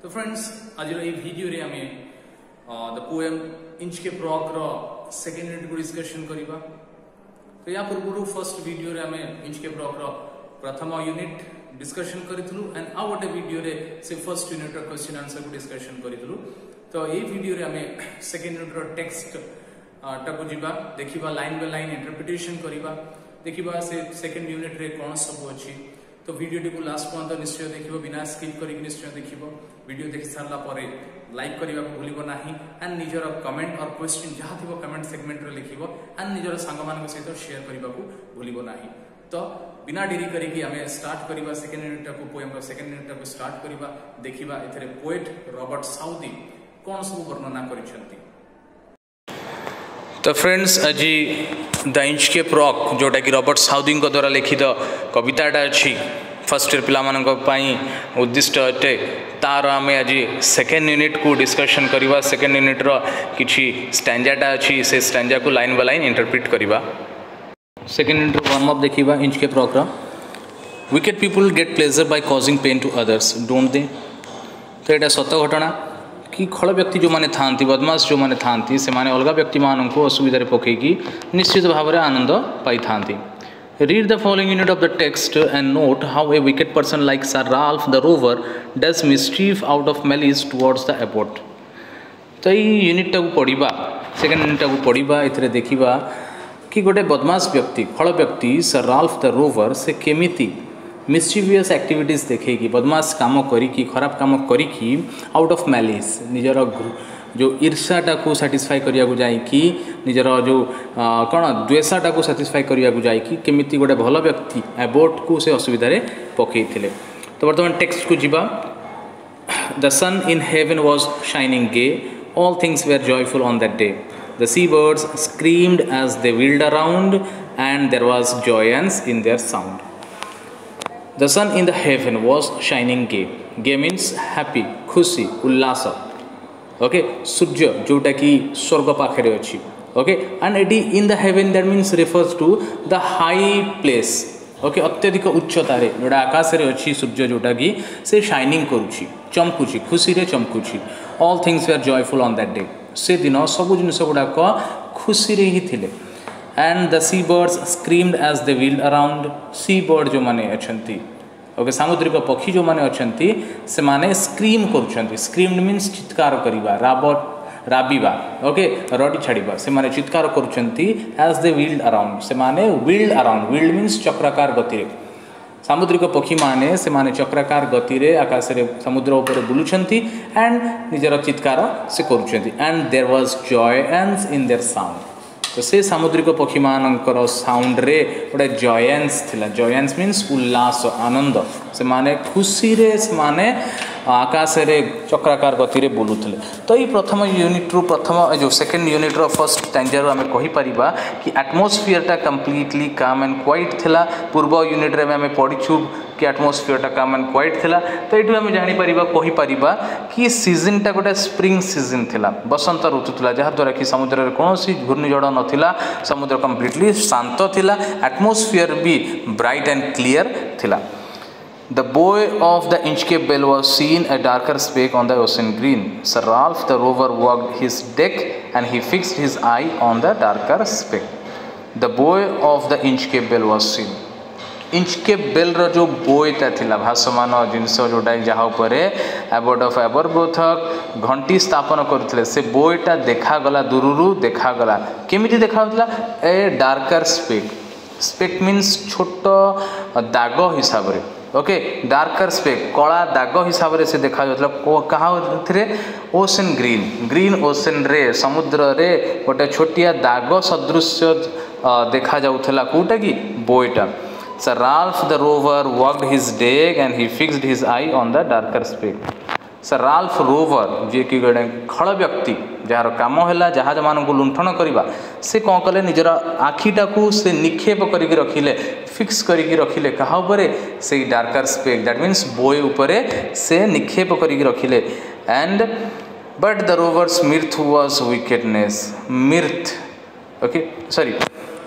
तो फ्रेंड्स आज ये वीडियो रे हमें द पोएम इंच के प्रॉक रो सेकंड यूनिट को डिस्कशन करिबा। तो या पूर्व फर्स्ट वीडियो रे हमें इंच के प्रॉक रो प्रथम यूनिट डिस्कशन करितलु एंड आ गोटे वीडियो रे से फर्स्ट यूनिट रो क्वेश्चन आंसर को डिस्कशन करितलु। तो ये वीडियो रे हमें सेकंड यूनिट रो टेक्स्ट टाको जिबा देखिबा लाइन बाय लाइन इंटरप्रिटेशन करिबा देखिबा से सेकंड यूनिट रे कोन सब अछि। तो वीडियो को लास्ट पर्यंत निश्चय देखिबो बिना स्किप करिक निश्चय देखिबो। वीडियो देखि सारला परे लाइक करिबा को भूलिबो नाही एंड निजर कमेंट और क्वेश्चन जहा थिबो कमेंट सेगमेंट रे लिखिबो एंड निजर संग मान सहित शेयर करिबा को भूलिबो नाही। तो बिना देरी करिकि हमें स्टार्ट करिबा सेकंड यूनिट को पोएम रो सेकंड यूनिट को स्टार्ट करिबा देखिबा एथरे पोएट रॉबर्ट साउदी कोन सब वर्णना करिसंती। तो फ्रेंड्स आज द इंच के प्रॉक जोटा कि रॉबर्ट साउदी द्वारा लिखित कविताटा अच्छी फर्स्ट ईयर पाई उद्दिष्ट अटे तार आम आज सेकेंड यूनिट को डिस्कशन करवा। सेकेंड यूनिट रो किछि स्टैंजाटा अच्छी से स्टैंजा को लाइन बाय लाइन इंटरप्रिट करवा। सेकेंड यूनिट वार्म अप देखिबा इंच के प्रॉक रो wicked people get pleasure by causing pain to others don't they. तो यहाँ सत घटना कि खल व्यक्ति जो माने थांती बदमाश जो माने थांती से माने अलग व्यक्ति मान को असुविधा पकईकी निश्चित भाव में आनंद पाई थांती। Read the following unit of the text and note how a wicked person like Sir Ralph the rover does mischief out of malice towards the abbot. तो ये यूनिट टाक पढ़ा सेकेंड यूनिट टाक पढ़ा ये देखा कि गोटे बदमाश व्यक्ति खल व्यक्ति सर राल्फ द रोवर से केमिति मिस्चिवियस एक्टिविटीज देखी बदमाश कम करी खराब कम करी आउट ऑफ मैलिस निजर जो ईर्षाटा को सैटिस्फाई करिया को जाइकी निजर जो कौन द्वेषाटा को सैटिस्फाई करिया को जाइकी केमिति गोटे भल व्यक्ति एबोट को से असुविधा पकई थिले। तो बर्तमान टेक्स्ट को जीवा। The sun in heaven was shining gay all things were joyful on that day the sea birds screamed as they wheeled around and there was joyance in their sound. The sun in the heaven was shining gay. Gay means happy, खुशी, उल्लास। Okay सूर्य जोटा कि स्वर्ग पाखे अच्छी। Okay and एटी in the heaven that means refers to the high place. Okay अत्यधिक उच्चतारे जोटा आकाश रे अच्छी सूर्य जोटा कि से शाइनिंग करुच्ची चमकुची खुशी रे चमकुची। All things were joyful on that day से दिन सब जिनस गुड़ाक खुशी रे ही थिले। And the sea birds screamed as they wheeled around. Sea bird जो माने अछंती ओके सामुद्रिक पक्षी जो माने अछंती से माने स्क्रीम करुछंती। स्क्रीम्ड मीन्स चित्कार करिबा राबिबा ओके रडी छाड़िबा से माने चित्कार करुछंती एज दे व्हील्ड अराउंड से माने व्हील्ड अराउंड व्हील्ड मीन्स चक्राकार गति रे सामुद्रिक पक्षी माने चक्राकार गति रे आकाश रे समुद्र ऊपर बुलुछंती एंड निजर चित्कार से करुछंती and there was joyance in their sound. तो से सामुद्रिक पक्षी मानकर साउंड रे गोटे जॉयंस थिला। जॉयंस मीन्स उल्लास आनंद से माने खुशी रे से माने आकाश रे चक्राकार गति रे बोलुथले। तो ये प्रथम यूनिट रू प्रथम जो second unit row first stanza रो हमें कहि परिबा कि एटमॉस्फियर टा कंप्लीटली काम एंड क्वाइट थिला। पूर्व यूनिट रे हमें पढ़िछु कि एटमॉस्फियर टा काम एंड क्वाइट थिला। तो एटू हमें जानि परिबा कहि परिबा कि सीजन टा गोटे स्प्रिंग सीजन थिला बसंत ऋतु थिला जहा द्वारा कि समुद्र रे कोनोसी घूर्णिझड़ नथिला समुद्र कंप्लीटली शांत थिला एटमॉस्फियर भी ब्राइट एंड क्लियर थिला। The boy of the Inchcape Bell was seen a darker speck on the ocean green. Sir Ralph the rover walked his deck and he fixed his eye on the darker speck. The boy of the Inchcape Bell was seen. Inchcape Bell रो जो बोय ता थिला भासमान जिनस जोटा जहा उपरे Abbott of एबरबोथक घंटी स्थापन करथिले से बोयटा देखा गला दूररू देखा गला केमिति देखा होतला ए डार्कर स्पेक। स्पेक मीन्स छोट दाग हिसाब रे ओके डार्कर स्पेक कला दाग हिसाब रे से देखा जातला कहा रे ओशन ग्रीन ग्रीन ओशन रे समुद्र रे गोटे छोटिया दाग सदृश देखा जाउथला कोटा की बोयटा। Sir Ralph the rover walked his deck and he fixed his eye on the darker speck. Sir Ralph rover जे कि गडे खळ व्यक्ति जार काम हैला जहाज मान को लुंठन करबा से कोन कले निजर आखीटा को से निक्षेप करिक रखिले फिक्स करिक रखिले कहा ऊपरे से darker speck that means buoy ऊपरे से निक्षेप करिक रखिले। And but the rover's mirth was wickedness mirth okay sorry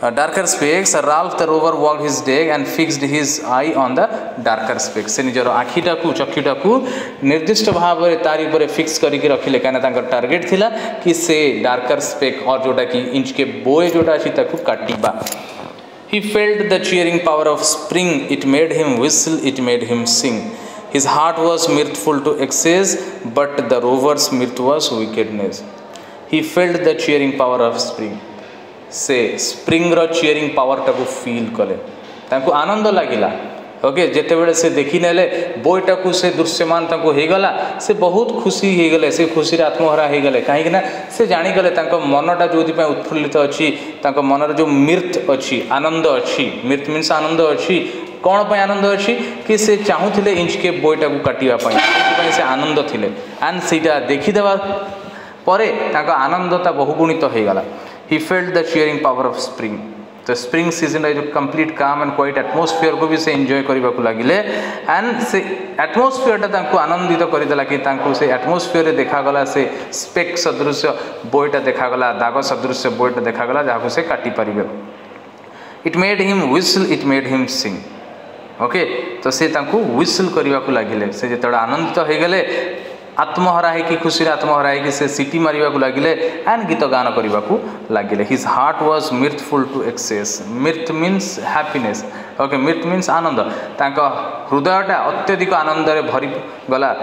darker speck. Sir Ralph the rover walked his deck and fixed his eye on the darker speck. से निजर आखिटा को चक्षुटा को निर्दिष्ट भाव में तारी पर फिक्स करके रखिले काना तांकर टार्गेट थिला कि से डार्कर स्पेक और जोटा कि इंच के बोए जोटा अछि ताकू काटिबा. He felt the cheering power of spring. It made him whistle, it made him sing. His heart was mirthful to excess, but the rover's mirth was wickedness. He felt the cheering power of spring. से spring रो cheering power टाको feel कले ताको आनंद लागिला. Okay जेते बेले से देखि नेले बोईटा को से दृश्यमान ताको हे गला से बहुत खुशी हे गले से खुशी रे आत्महरा हे गले काहे कि ना से जानि गले ताको मनटा जोदि पे उत्फुल्लित अछि ताको मनर जो मिर्थ अछि आनंद अछि मिर्थ मीन्स आनंद अछि कौन पे आनंद अछि कि से चाहुथिले इंच के बोईटा को काटिबा पई से आनंद थिले एंड सीटा देखि देबा परे ताको आनंदता बहुगुणित हे गला. He felt the cheering power of spring. The spring season रे जो complete calm and quiet atmosphere को भी से enjoy करिबा को लागिले and से atmosphere टा तांको आनंदित करि देला कि तांको से atmosphere रे देखा गला से speck सदृश बोईटा देखा गला दाग सदृश बोईटा देखा गला जहा को से काटी परिबे. It made him whistle, it made him sing. Okay तो से तांको whistle करिबा को लागिले से जेतडा आनंदित हो गेले आत्महरा है कि खुशी आत्महरा है कि से सिटी मारिबा को लागिले एंड गीत गान करिबा को लागिले. His heart was mirthful to excess. Mirth means happiness. Okay mirth means आनंद तांका हृदयटा अत्यधिक आनंद रे भरी गला.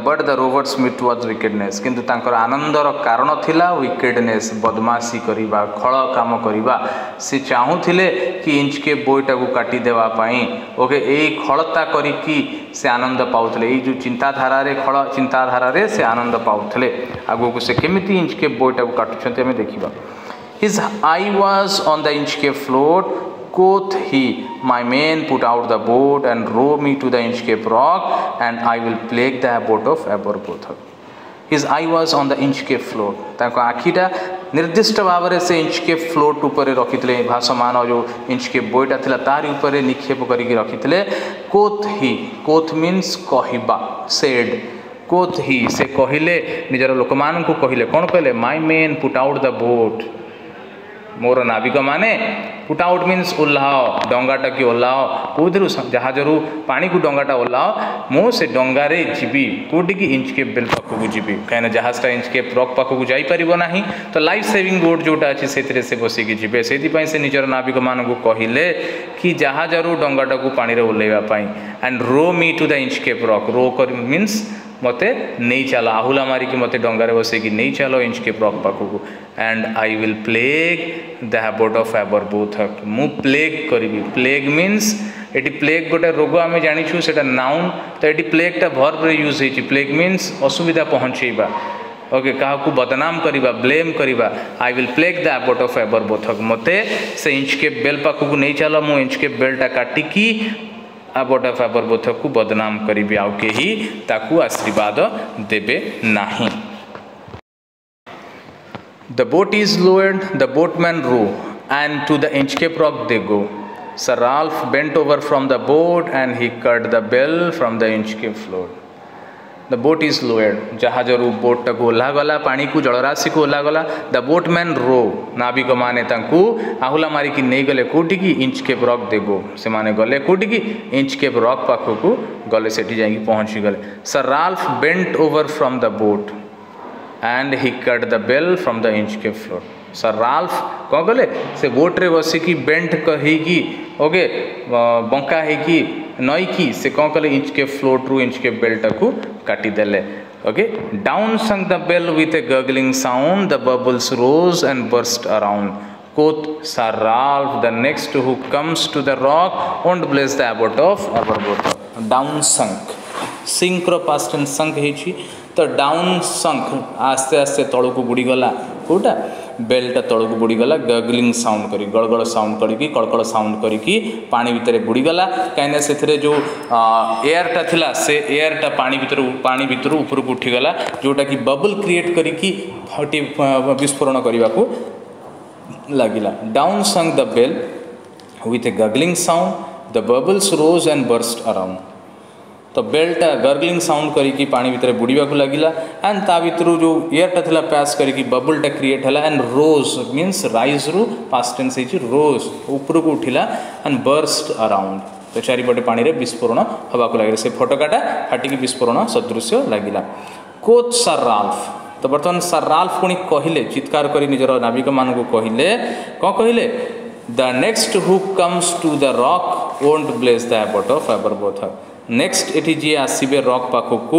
but the rover's mirth was wickedness. किंतु तांकर आनंदर कारण थिला wickedness बदमाशी करिबा खळ काम करिबा. से चाहुथिले कि इंच के बोईटा को काटी देवा पई ओके एई खळता करिकी से आनंद पाउथले एई जो चिंताधारा रे खळ चिंताधारा रे से आनंद पाउथले. आगो को से केमिति इंच के बोईटा को काटुछन्ते हमें देखिबा. His eye was on the inch cape float. Quoth he, my men put out the boat and row me to the Inchcape rock, and I will plague the abbot of Aberbothok. His eye was on the Inchcape float. ताको आखिटा निर्दिष्ट भाव रे से Inchcape float ऊपर रखितले भासमान जो Inchcape बोईटा थिला तारि ऊपर निक्षेप करिक रखितले. Quoth he, quoth means कहिबा said. Quoth he से कहिले निजर लोकमान को कहिले कोन कहले my men put out the boat. मोर नाविक माने पुट आउट मीन्स ओल्लाओ डंगाटा की ओल्लाओ कोधरु जहाजरु पानी को डंगाटा ओल्लाओ मो से डंगारे जीवी कोटी की इंचकेप बेल पाखु को जीवी कहीं जहाजटा इंचकेप रॉक पाखु को जाई परिबो नाही तो लाइफ सेविंग बोट जोटा अछि सेतरे से बसी की जीवे सेति पई से निजर नाविक मान को कहिले कि जहाजरु डंगाटा को पानी रे ओल्लेबा पई and row me to the Inchcape rock रो कर मीन्स मते नहीं चलो आहुला मारी कि मते डंगारे बसे कि नहीं चलो इंचकेप रॉक पाखु and I will plague the abbot of Aberbrothok मु प्लेग करिबी. प्लेग मीन्स एटी प्लेग गोटे रोग आम जानिछु सेटा नाउन तो एटी प्लेगटा वर्ब रे यूज होइछि. प्लेग मीन्स असुविधा पहुंचेबा ओके काहाकू बदनाम करिबा ब्लेम करिबा. I will plague the abbot of Aberbrothok मते से इंचकेप बेल पाखु नहीं चलो मु इंचकेप बेलटा काटिकी एबोट ऑफ एबरबोथक को बदनाम करिबी आउ केही ताकू आशीर्वाद देबे नाही. The boat is lowered, the boatmen row, and to the Inchcape rock they go. Sir Ralph bent over from the boat and he cut the bell from the Inchcape float. The boat is lowered. जहाजरू boat टाको ओल्हा गला पानी को जलराशि को ओल्हा गला. The boatmen row नाविक माने तांकू आहुला मारी कि नहीं गले कोटी की Inchcape rock they go. से माने गले कोटी की Inchcape rock पाखो को गले सेठी जाएंगी पहुंची गले. Sir Ralph bent over from the boat and he cut the bell from the Inchcape float. Sir Ralph कौन गले से बोट रे बसी की बेंट कहीकी ओके बंका हेकी नई की से कौन कले Inchcape float रू Inchcape bell टाकू काटी देले. Okay down sunk the bell with a gurgling sound, the bubbles rose and burst around. Quoth Sir Ralph, the next who comes to the rock won't bless the abbot of Aberbothok. Down sunk sink रो past tense sunk हेची तो down संक आस्ते आस्ते तलू को बुड़ी गला कोटा बेलटा तलू को बुड़ी गला गगलिंग साउंड करी गड़गड़ साउंड करी कड़कड़ साउंड करी पानी भितर बुड़ी गला कहीं से जो एयरटा थिला से एयरटा पानी भितर ऊपर को उठी गला जोटा कि बबल क्रिएट करी फटी विस्फोरण करने को लगिला. Down sank the bell with a gurgling sound, the bubbles rose and burst around. तो बेल्टा गर्गलिंग साउंड करी पानी भितर बुड़ीबा लगिला एंड ता भितर जो एयरटा थिला पास करी बबलटा क्रिएट है एंड रोज मीन्स राइज रु पास्ट टेंस रोज ऊपर को उठिला एंड बर्स्ट अराउंड तो चारिपटे पानी रे विस्फोरण हवा को लगे से फटकाटा फाटिकी विस्फोरण सदृश्य लगिला कोच सर राल्फ तो बर्तमान सर राल्फ पुणी कहले चित्कार करी निजर नाविक मान को कहले कौन कहले the next who comes to the rock won't bless the abbot of Aberbrothok next एटी जी आसबे रॉक पाखक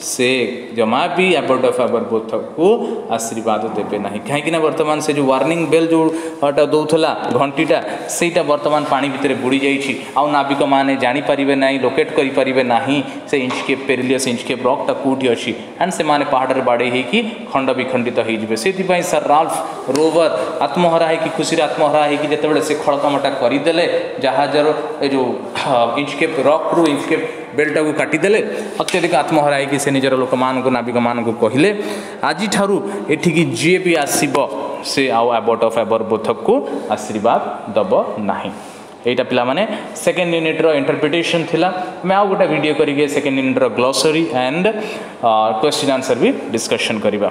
से जमा भी एबॉट ऑफ एबरबोथ को आशीर्वाद देवे ना कहीं बर्तमान से जो वार्निंग बेल जोटा दौला घंटीटा सेटा बर्तमान पानी भितर बुड़ी जाइए आउ नाविक मैंने जानीपारे ना लोकेट करें ना से इंचकेप पेरिलियस इंचकेप रॉकटा कौटी अच्छी एंड से माने पहाड़ बाड़े होगी खंड विखंडित हो सर राल्फ रोवर आत्महरा हो खुशी आत्महरा हो जिते से खड़कामटा करदे जहाजर जो इंचकेप रॉक रु इंचकेप बेल्टा को काटिदेले अत्यधिक आत्महरा हो से निजर लोक मान नाविक मान कहले आज एठिकी जी भी आसब से आउ एबॉट ऑफ एबरबोथ को आशीर्वाद दब नाही। एटा पिला माने सेकेंड यूनिट रो इंटरप्रिटेशन थिला मैं आउ गोटे वीडियो करिके सेकेंड यूनिट रो ग्लोसरी एंड क्वेश्चन आंसर भी डिस्कशन करिबा।